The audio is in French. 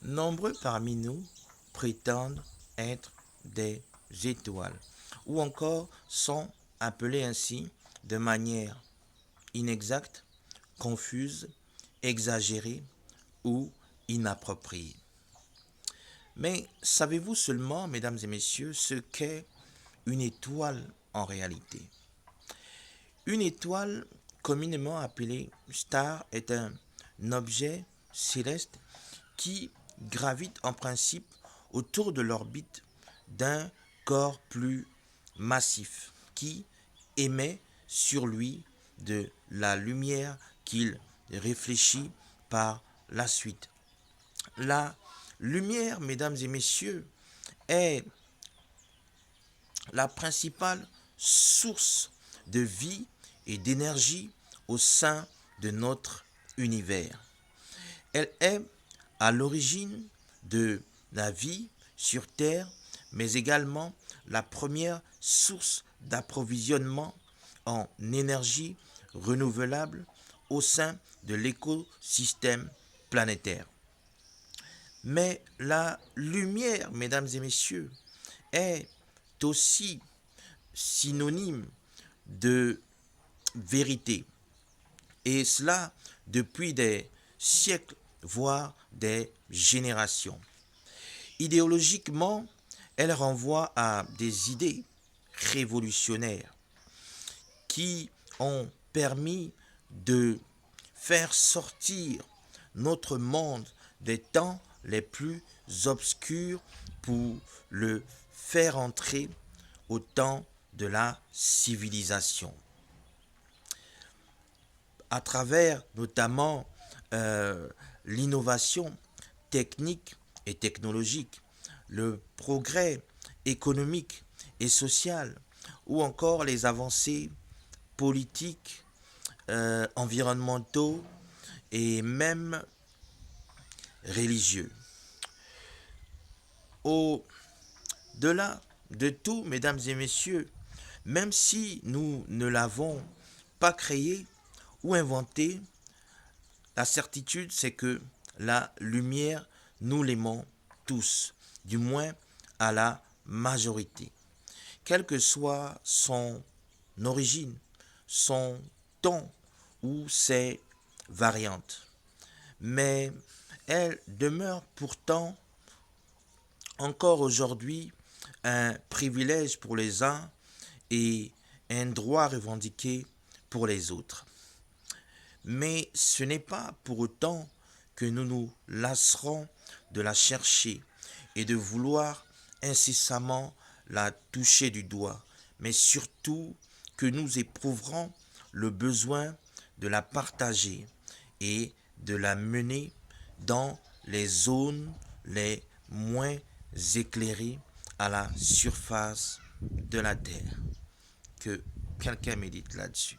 Nombreux parmi nous prétendent être des étoiles ou encore sont appelés ainsi de manière inexacte, confuse, exagérée ou inappropriée. Mais savez-vous seulement, mesdames et messieurs, ce qu'est une étoile en réalité? Une étoile, communément appelée star, est un objet céleste qui gravite en principe autour de l'orbite d'un corps plus massif qui émet sur lui de la lumière qu'il réfléchit par la suite. La lumière, mesdames et messieurs, est la principale source de vie et d'énergie au sein de notre univers. Elle est à l'origine de la vie sur Terre, mais également la première source d'approvisionnement en énergie renouvelable au sein de l'écosystème planétaire. Mais la lumière, mesdames et messieurs, est aussi synonyme de vérité. Et cela depuis des siècles, voire des générations. Idéologiquement, elle renvoie à des idées révolutionnaires qui ont permis de faire sortir notre monde des temps les plus obscurs pour le faire entrer au temps de la civilisation. À travers notamment l'innovation technique et technologique, le progrès économique et social, ou encore les avancées politiques, environnementaux et même religieux. Au-delà de tout, mesdames et messieurs, même si nous ne l'avons pas créé ou inventé, la certitude c'est que la lumière, nous l'aimons tous, du moins à la majorité. Quelle que soit son origine, son ton ou ses variantes. Mais elle demeure pourtant encore aujourd'hui un privilège pour les uns et un droit revendiqué pour les autres. Mais ce n'est pas pour autant que nous nous lasserons de la chercher et de vouloir incessamment la toucher du doigt, mais surtout que nous éprouverons le besoin de la partager et de la mener dans les zones les moins éclairées à la surface de la Terre. Que quelqu'un médite là-dessus.